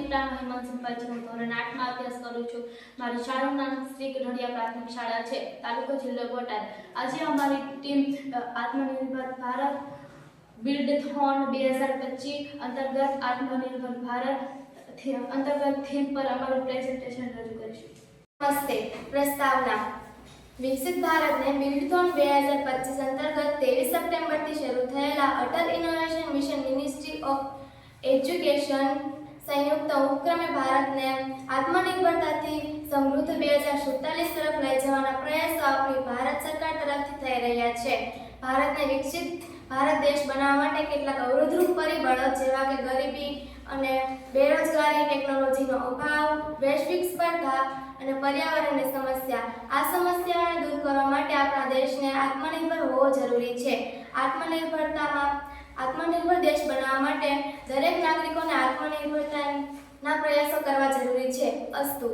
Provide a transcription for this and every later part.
નિત્રા હેમંત સંપાજી હું ધોરણ 8 માં અભ્યાસ કરું છું। મારી શાળાનું નામ શ્રી ગઢડિયા પ્રાથમિક શાળા છે, તાલુકો જિલ્લો બોટાદ। આજે અમારી ટીમ આત્મનિર્ભર ભારત બિલ્ડથોન 2025 અંતર્ગત આત્મનિર્ભર ભારત અંતર્ગત થીમ પર અમારું પ્રેઝન્ટેશન રજૂ કરીશું। નમસ્તે। પ્રસ્તાવના વિકસિત ભારતને બિલ્ડથોન 2025 અંતર્ગત 23 સપ્ટેમ્બરથી શરૂ થયેલા Atal innovation mission ministry of education સંયુક્ત ઉપક્રમે ભારતને આત્મનિર્ભરતાથી સમૃદ્ધ 2047 તરફ લઈ જવાના પ્રયાસો આપણી ભારત સરકાર તરફથી થઈ રહ્યા છે। ભારતને વિકસિત ભારત દેશ બનાવવા માટે કેટલાક અવરોધરૂપ પરિબળો જેવા કે ગરીબી અને બેરોજગારી, ટેકનોલોજીનો અભાવ, વૈશ્વિક સ્પર્ધા અને પર્યાવરણની સમસ્યા, આ સમસ્યાઓને દૂર કરવા માટે આપણા દેશને આત્મનિર્ભર હોવો જરૂરી છે। આત્મનિર્ભર દેશ બનાવવા માટે દરેક નાગરિકોને આત્મનિર્ભરતાના પ્રયાસો કરવા જરૂરી છે। અસ્તુ।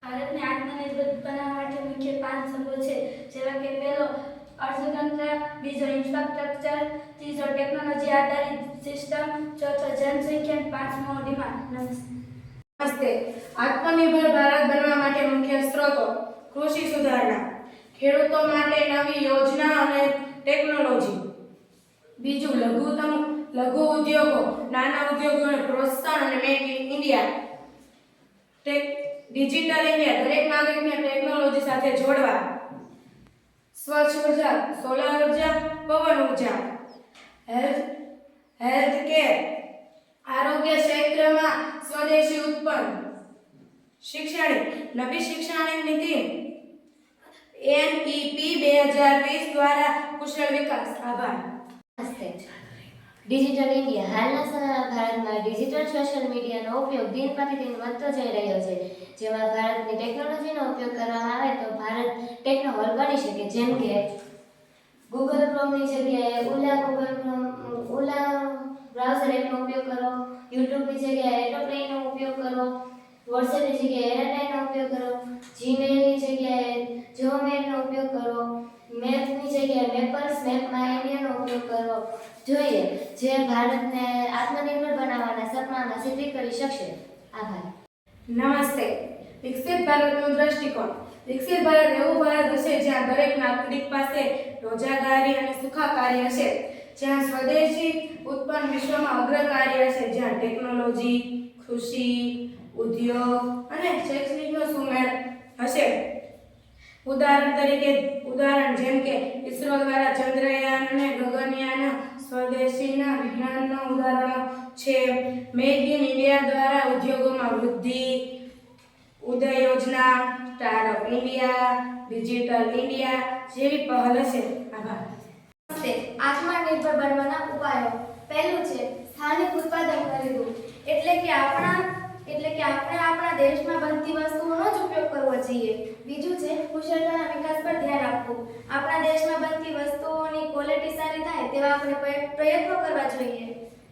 ભારતને આત્મનિર્ભર બનાવવા માટે મુખ્ય 5 સ્તંભો છે, જેવા કે પહેલો અર્થતંત્ર, બીજો ઇન્ફ્રાસ્ટ્રક્ચર, ત્રીજો ટેકનોલોજી આધારિત સિસ્ટમ, ચોથો જનસંખ્યા, પાંચમો ડિમાન્ડ। નમસ્તે। આત્મનિર્ભર ભારત બનવા માટે મુખ્ય સ્ત્રોતો: કૃષિ સુધારણા, ખેડૂતો માટે નવી યોજના અને ટેકનોલોજી। બીજું લઘુ ઉદ્યોગો, નાના ઉદ્યોગોને પ્રોત્સાહન અને make in India. Digital India, દરેક નાગરિકને ટેકનોલોજી સાથે જોડવા। સ્વચ્છ ઉર્જા, સોલાર ઉર્જા, પવન ઉર્જા। હેલ્થ કેર, આરોગ્ય ક્ષેત્રમાં સ્વદેશી ઉત્પન્ન। શૈક્ષણિક, નવી શૈક્ષણિક નીતિ NEP 2020 દ્વારા કુશળ વિકાસ। આભાર। નમસ્તે। ડિજિટલ ઇન્ડિયા, હાલના સમયમાં ભારતમાં ડિજિટલ સોશિયલ મીડિયાનો ઉપયોગ દિન પ્રતિદિન વધતો જઈ રહ્યો છે, જેમાં ભારતની ટેકનોલોજીનો ઉપયોગ કરવામાં આવે તો ભારત ટેકનોવલ બની શકે, જેમ કે ગૂગલ ક્રોમની જગ્યાએ ઓલા બ્રાઉઝર એપનો ઉપયોગ કરો, યુટ્યુબની જગ્યાએ એરોપ્લેનનો ઉપયોગ કરો, વોટ્સએપની જગ્યાએ એરલાઇનનો ઉપયોગ કરો, જીમેલની જગ્યાએ જોમેલનો ઉપયોગ કરો, મેપની જગ્યાએ મેપર્સ મેપમાં ઇન્ડિયાનો ઉપયોગ કરવો જોઈએ, જે ભારતને આત્મનિર્ભર બનાવવાના સપનામાં સિદ્ધ કરી શકશે। આભાર। નમસ્તે। વિકસિત ભારતનો દ્રષ્ટિકોણ: વિકસિત ભારત એવું ભારત હશે જ્યાં દરેક નાગરિક પાસે રોજગારી અને સુખાકારી હશે, જ્યાં સ્વદેશી ઉત્પન્ન વિશ્વમાં અગ્રકારી હશે, જ્યાં ટેકનોલોજી, કૃષિ, ઉદ્યોગ અને શૈક્ષણિકનો સુમેળ હશે। ઉદાહરણ જેમ કે ઇસરો દ્વારા ચંદ્રયાન અને ગગનયાન સ્વદેશીના વિજ્ઞાનના ઉદાહરણો છે। મેક ઇન ઇન્ડિયા દ્વારા ઉદ્યોગોમાં વૃદ્ધિ, ઉદય યોજના, સ્ટાર્ટઅપ ઇન્ડિયા, ડિજિટલ ઇન્ડિયા જેવી પહેલ હશે। આભાર। નમસ્તે। આત્મનિર્ભર બનવાના ઉપાયો: પહેલું છે સ્થાનિક ઉત્પાદન ખરીદવું, એટલે કે આપણે આપણા દેશમાં બનતી વસ્તુઓનો જ ઉપયોગ કરવો જોઈએ। બીજું છે કુશળતાના વિકાસ પર ધ્યાન આપવું, આપણા દેશમાં બનતી વસ્તુઓની ક્વોલિટી સારી થાય તેવા આપણે પ્રયત્નો કરવા જોઈએ।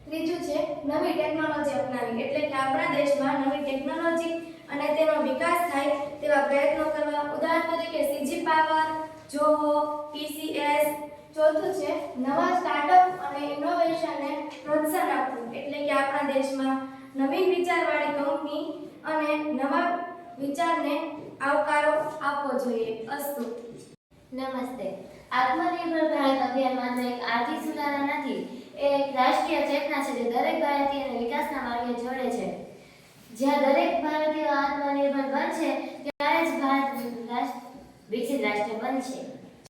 ત્રીજું છે નવી ટેકનોલોજી અપનાવી, એટલે કે આપણા દેશમાં નવી ટેકનોલોજી અને તેનો વિકાસ થાય તેવા પ્રયત્નો કરવા, ઉદાહરણ તરીકે CG પાવર, જોહો, PCS। ચોથું છે નવા સ્ટાર્ટઅપ અને ઇનોવેશનને પ્રોત્સાહન આપવું, એટલે કે આપણા દેશમાં નવીન વિચારવાળી કંપની અને નવા વિચારને આવકારો આપવો જોઈએ। અસ્તુ। નમસ્તે। આત્મનિર્ભર ભારત અભિયાન માત્ર એક આર્થિક સુધારણા નથી, એ એક રાષ્ટ્રીય ચેતના છે જે દરેક ભારતીયને વિકાસના માર્ગે જોડે છે। જ્યાં દરેક ભારતીય આત્મનિર્ભર બનશે ત્યારે જ ભારત વિકસિત રાષ્ટ્ર બનશે।